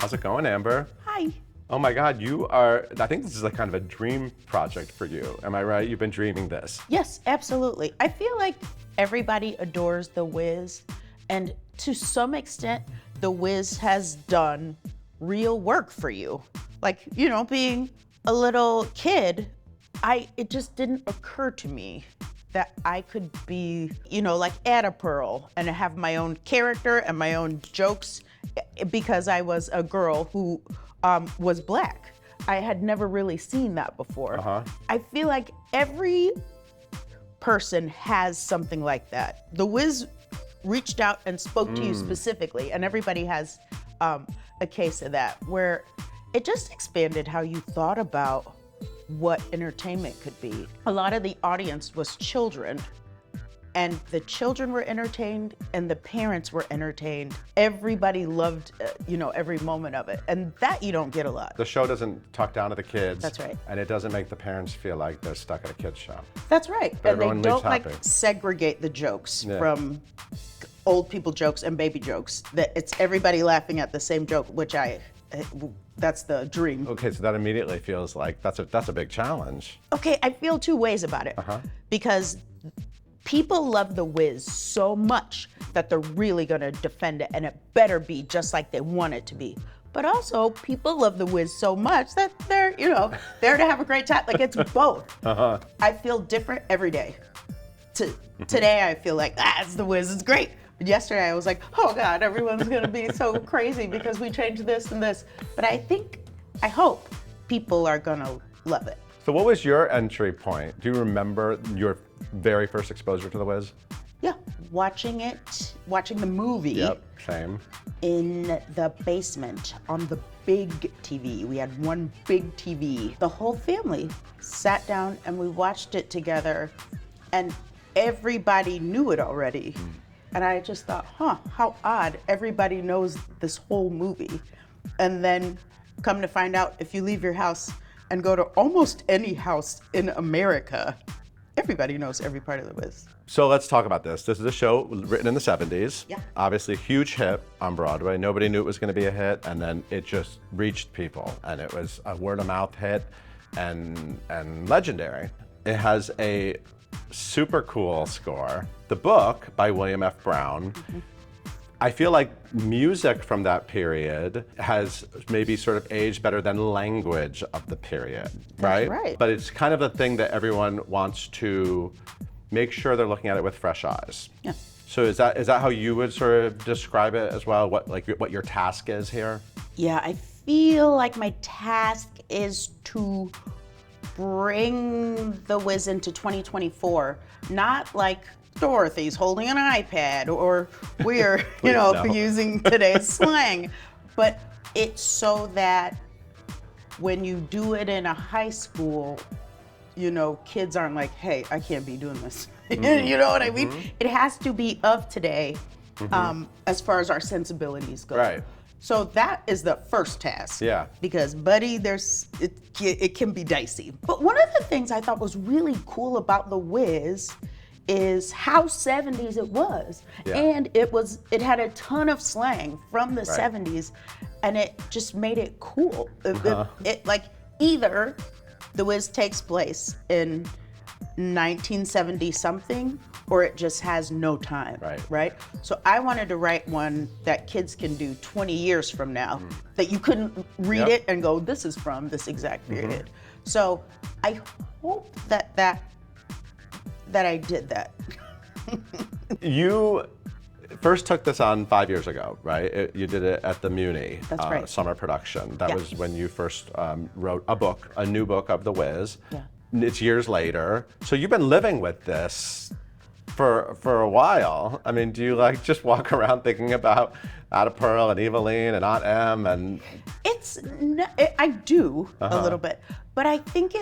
How's it going, Amber? Hi. Oh my God, I think this is like kind of a dream project for you. Am I right? You've been dreaming this. Yes, absolutely. I feel like everybody adores the WIZ, and to some extent, the WIZ has done real work for you. Like, being a little kid, it just didn't occur to me that I could be, like Ada Pearl and have my own character and my own jokes because I was a girl who was Black. I had never really seen that before. I feel like every person has something like that. The WIZ reached out and spoke to you specifically, and everybody has a case of that, where it just expanded how you thought about what entertainment could be. A lot of the audience was children, and the children were entertained and the parents were entertained. Everybody loved, every moment of it. And that you don't get a lot. The show doesn't talk down to the kids. That's right. And it doesn't make the parents feel like they're stuck at a kid's show. That's right. But and they everyone don't leaves happy. Segregate the jokes from old people jokes and baby jokes. That it's everybody laughing at the same joke, which that's the dream. Okay, so that immediately feels like that's a big challenge. Okay, I feel two ways about it. Because people love the WIZ so much that they're really gonna defend it, and it better be just like they want it to be. But also, people love the WIZ so much that they're, there to have a great time. Like, it's both. I feel different every day. Today, I feel like, it's the WIZ, it's great. But yesterday, I was like, oh God, everyone's gonna be so crazy because we changed this and this. But I hope people are gonna love it. So what was your entry point? Do you remember your very first exposure to the WIZ? Yeah, watching the movie. Yep, same. In the basement on the big TV. We had one big TV. The whole family sat down and we watched it together, and everybody knew it already. And I just thought, how odd, everybody knows this whole movie. And then come to find out, if you leave your house and go to almost any house in America, everybody knows every part of the WIZ. So let's talk about this. This is a show written in the 70s. Yeah. Obviously a huge hit on Broadway. Nobody knew it was gonna be a hit, and then it just reached people, and it was a word of mouth hit and legendary. It has a super cool score. The book by William F. Brown, I feel like music from that period has maybe sort of aged better than language of the period, right? That's right. But it's kind of a thing that everyone wants to make sure they're looking at it with fresh eyes. Yeah. So is that how you would sort of describe it as well? What your task is here? Yeah, I feel like my task is to bring the WIZ into 2024, not like Dorothy's holding an iPad or we're, no. using today's slang, but it's so that when you do it in a high school, kids aren't like, hey, I can't be doing this. You know what I mean? It has to be of today, as far as our sensibilities go. Right. So that is the first task. Yeah. Because, buddy, it can be dicey. But one of the things I thought was really cool about the WIZ is how 70s it was. Yeah. And it had a ton of slang from the 70s, and it just made it cool. It like, either the WIZ takes place in 1970 something, or it just has no time, right? So I wanted to write one that kids can do 20 years from now, that you couldn't read it and go, this is from this exact period. So I hope that I did that. You first took this on 5 years ago, right? You did it at the Muni. That's right. Summer production. That was when you first wrote a new book of the WIZ. Yeah. It's years later. So you've been living with this for a while. I mean, do you just walk around thinking about Ada Pearl and Eveline and Aunt Em and? I do a little bit, but I think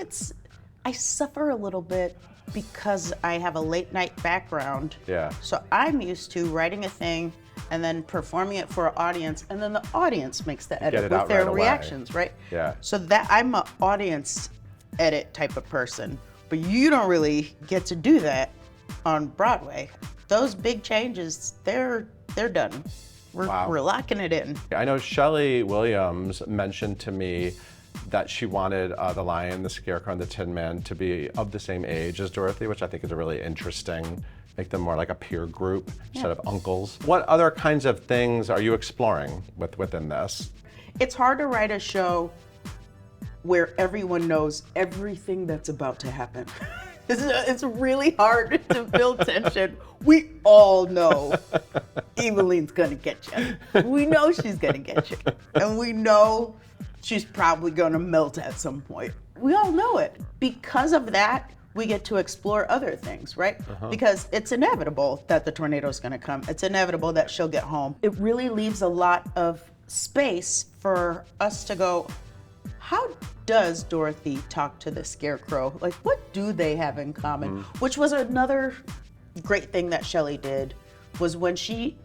I suffer a little bit because I have a late night background. Yeah. So I'm used to writing a thing and then performing it for an audience, and then the audience makes the edit with their reactions, right? Yeah. So that I'm an audience edit type of person, but you don't really get to do that on Broadway. Those big changes, they're done We're locking it in. I know Shelley Williams mentioned to me that she wanted the Lion, the Scarecrow, and the Tin Man to be of the same age as Dorothy, which I think is a really interesting, make them more like a peer group instead of uncles. What other kinds of things are you exploring within this? It's hard to write a show where everyone knows everything that's about to happen. It's really hard to build tension. We all know Eveline's gonna get you. We know she's gonna get you. And we know she's probably gonna melt at some point. We all know it. Because of that, we get to explore other things, right? Because it's inevitable that the tornado's gonna come. It's inevitable that she'll get home. It really leaves a lot of space for us to go, how does Dorothy talk to the Scarecrow? Like, what do they have in common? Which was another great thing that Shelley did, was when she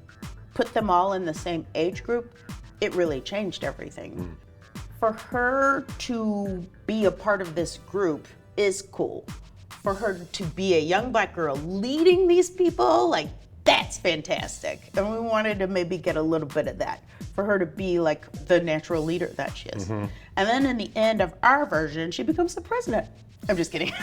put them all in the same age group, it really changed everything. For her to be a part of this group is cool. For her to be a young Black girl leading these people, like, that's fantastic. And we wanted to maybe get a little bit of that, for her to be like the natural leader that she is. And then in the end of our version, she becomes the president. I'm just kidding.